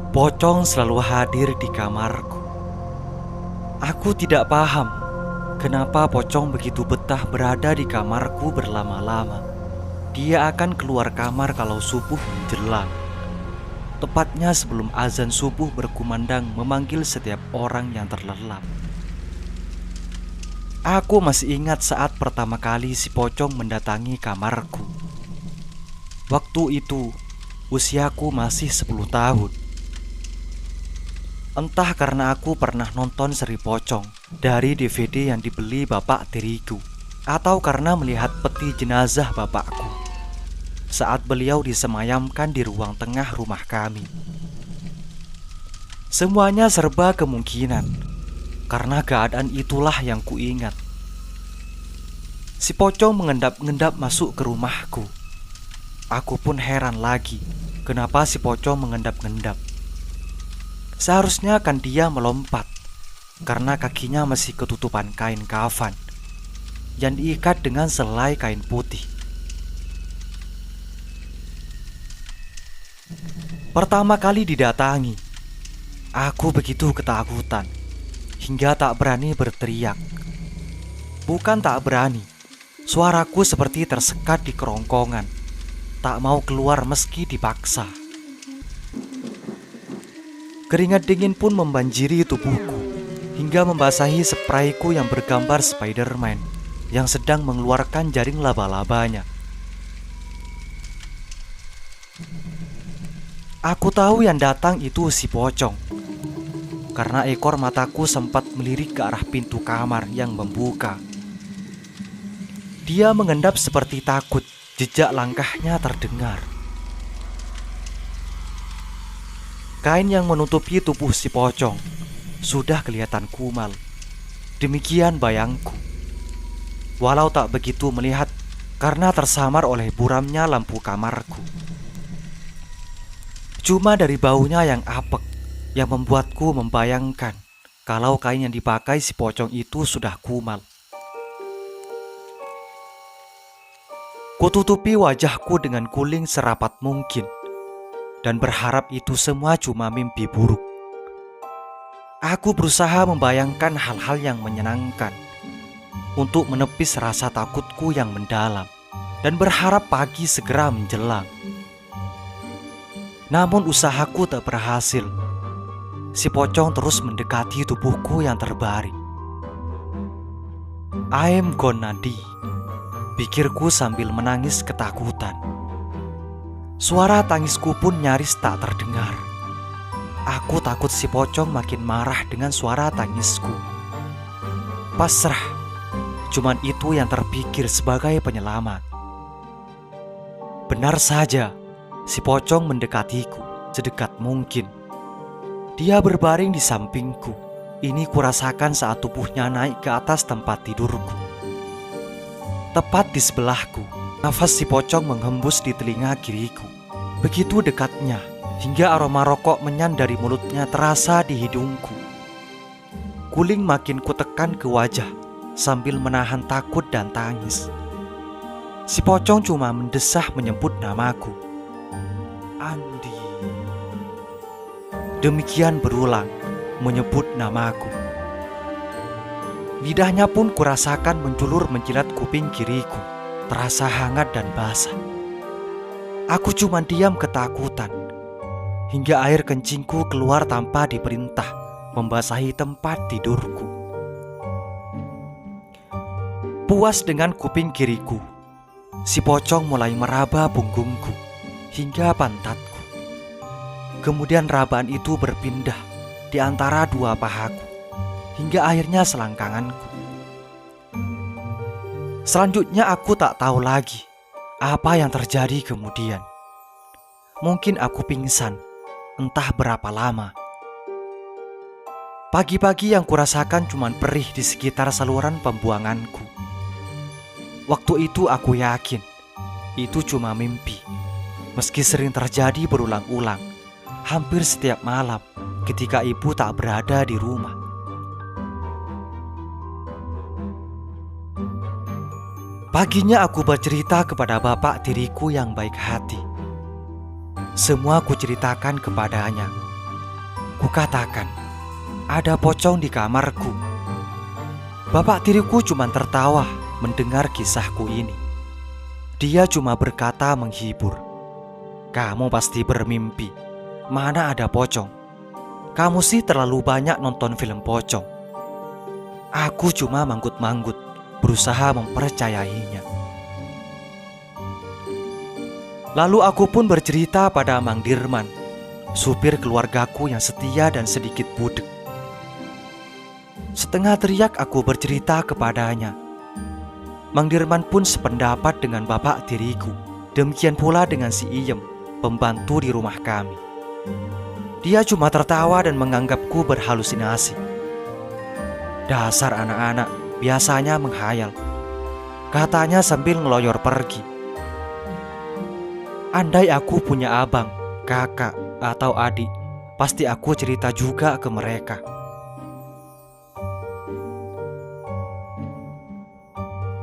Pocong selalu hadir di kamarku. Aku tidak paham kenapa pocong begitu betah berada di kamarku berlama-lama. Dia akan keluar kamar kalau subuh menjelang. Tepatnya sebelum azan subuh berkumandang memanggil setiap orang yang terlelap. Aku masih ingat saat pertama kali si pocong mendatangi kamarku. Waktu itu usiaku masih 10 tahun. Entah karena aku pernah nonton seri pocong dari DVD yang dibeli bapak tiriku, atau karena melihat peti jenazah bapakku saat beliau disemayamkan di ruang tengah rumah kami. Semuanya serba kemungkinan, karena keadaan itulah yang kuingat. Si pocong mengendap-endap masuk ke rumahku. Aku pun heran lagi, kenapa si pocong mengendap-endap. Seharusnya kan dia melompat, karena kakinya masih ketutupan kain kafan yang diikat dengan selai kain putih. Pertama kali didatangi, aku begitu ketakutan hingga tak berani berteriak. Bukan tak berani, suaraku seperti tersekat di kerongkongan, tak mau keluar meski dipaksa. Keringat dingin pun membanjiri tubuhku hingga membasahi sprayku yang bergambar Spider-Man yang sedang mengeluarkan jaring laba-labanya. Aku tahu yang datang itu si pocong, karena ekor mataku sempat melirik ke arah pintu kamar yang membuka. Dia mengendap seperti takut jejak langkahnya terdengar. Kain yang menutupi tubuh si pocong sudah kelihatan kumal. Demikian bayangku. Walau tak begitu melihat karena tersamar oleh buramnya lampu kamarku. Cuma dari baunya yang apek yang membuatku membayangkan kalau kain yang dipakai si pocong itu sudah kumal. Kututupi wajahku dengan guling serapat mungkin dan berharap itu semua cuma mimpi buruk. Aku berusaha membayangkan hal-hal yang menyenangkan untuk menepis rasa takutku yang mendalam dan berharap pagi segera menjelang. Namun usahaku tak berhasil. Si pocong terus mendekati tubuhku yang terbaring. I'm gonna die, pikirku sambil menangis ketakutan. Suara tangisku pun nyaris tak terdengar. Aku takut si pocong makin marah dengan suara tangisku. Pasrah, cuman itu yang terpikir sebagai penyelamat. Benar saja, si pocong mendekatiku sedekat mungkin. Dia berbaring di sampingku. Ini kurasakan saat tubuhnya naik ke atas tempat tidurku. Tepat di sebelahku, nafas si pocong menghembus di telinga kiriku. Begitu dekatnya, hingga aroma rokok menyan dari mulutnya terasa di hidungku. Guling makin kutekan ke wajah, sambil menahan takut dan tangis. Si pocong cuma mendesah menyebut namaku. Andi. Demikian berulang, menyebut namaku. Lidahnya pun kurasakan menjulur menjilat kuping kiriku, terasa hangat dan basah. Aku cuma diam ketakutan, hingga air kencingku keluar tanpa diperintah, membasahi tempat tidurku. Puas dengan kuping kiriku, si pocong mulai meraba punggungku hingga pantatku. Kemudian rabaan itu berpindah di antara dua pahaku hingga akhirnya selangkanganku. Selanjutnya aku tak tahu lagi apa yang terjadi kemudian. Mungkin aku pingsan, entah berapa lama. Pagi-pagi yang kurasakan cuman perih di sekitar saluran pembuanganku. Waktu itu aku yakin itu cuma mimpi, meski sering terjadi berulang-ulang, hampir setiap malam ketika ibu tak berada di rumah. Paginya aku bercerita kepada bapak tiriku yang baik hati. Semua kuceritakan kepadanya, Kukatakan, ada pocong di kamarku. Bapak tiriku cuma tertawa mendengar kisahku ini. Dia cuma berkata menghibur, "Kamu pasti bermimpi. Mana ada pocong? Kamu sih terlalu banyak nonton film pocong." Aku cuma manggut-manggut, berusaha mempercayainya. Lalu aku pun bercerita pada Mang Dirman, supir keluargaku yang setia dan sedikit budek. Setengah teriak aku bercerita kepadanya. Mang Dirman pun sependapat dengan bapak tiriku. Demikian pula dengan si Iem, pembantu di rumah kami. Dia cuma tertawa dan menganggapku berhalusinasi. Dasar anak-anak biasanya menghayal, katanya sambil ngeloyor pergi. Andai aku punya abang, kakak, atau adik, pasti aku cerita juga ke mereka.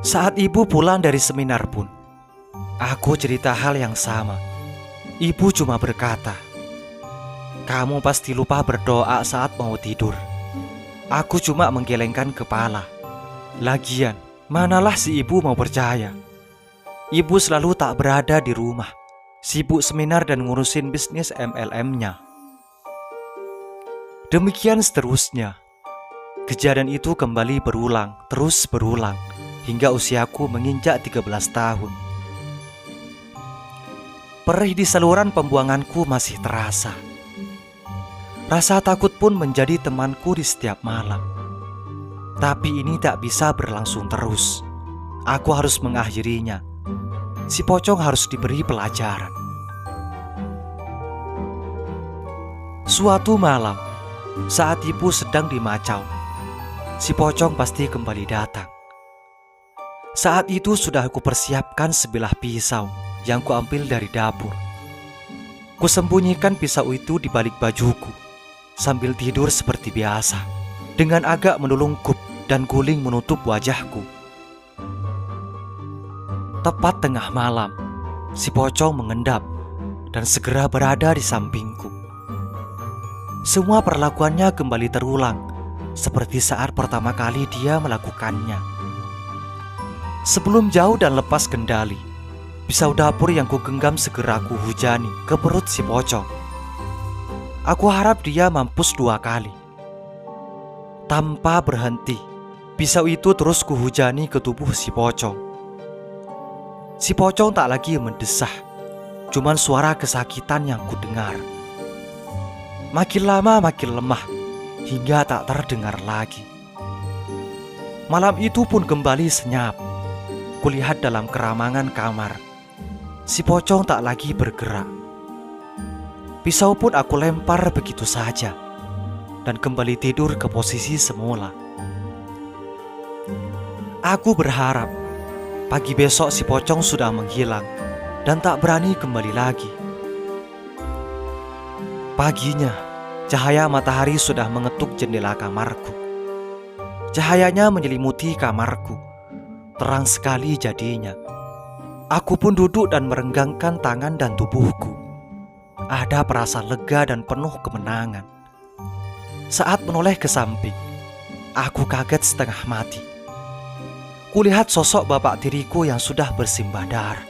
Saat ibu pulang dari seminar pun, aku cerita hal yang sama. Ibu cuma berkata, "Kamu pasti lupa berdoa saat mau tidur." Aku cuma menggelengkan kepala. Lagian, manalah si ibu mau percaya. Ibu selalu tak berada di rumah, sibuk seminar dan ngurusin bisnis MLM-nya. Demikian seterusnya. Kejadian itu kembali berulang, terus berulang, hingga usiaku menginjak 13 tahun. Perih di saluran pembuanganku masih terasa. Rasa takut pun menjadi temanku di setiap malam. Tapi ini tak bisa berlangsung terus. Aku harus mengakhirinya. Si pocong harus diberi pelajaran. Suatu malam, saat ibu sedang di Macau, si pocong pasti kembali datang. Saat itu sudah aku persiapkan sebilah pisau yang kuambil dari dapur. Kusembunyikan pisau itu di balik bajuku, sambil tidur seperti biasa, dengan agak menulungkup dan guling menutup wajahku. Tepat tengah malam, si pocong mengendap dan segera berada di sampingku. Semua perlakuannya kembali terulang, seperti saat pertama kali dia melakukannya. Sebelum jauh dan lepas kendali, pisau dapur yang kugenggam segera kuhujani ke perut si pocong. Aku harap dia mampus 2 kali. Tanpa berhenti, pisau itu terus kuhujani ke tubuh si pocong. Si pocong tak lagi mendesah, cuman suara kesakitan yang kudengar. Makin lama makin lemah, hingga tak terdengar lagi. Malam itu pun kembali senyap. Kulihat dalam keramangan kamar, si pocong tak lagi bergerak. Pisau pun aku lempar begitu saja dan kembali tidur ke posisi semula. Aku berharap pagi besok si pocong sudah menghilang dan tak berani kembali lagi. Paginya, cahaya matahari sudah mengetuk jendela kamarku. Cahayanya menyelimuti kamarku. Terang sekali jadinya. Aku pun duduk dan merenggangkan tangan dan tubuhku. Ada perasaan lega dan penuh kemenangan. Saat menoleh ke samping, aku kaget setengah mati. Kulihat sosok bapak tiriku yang sudah bersimbah darah.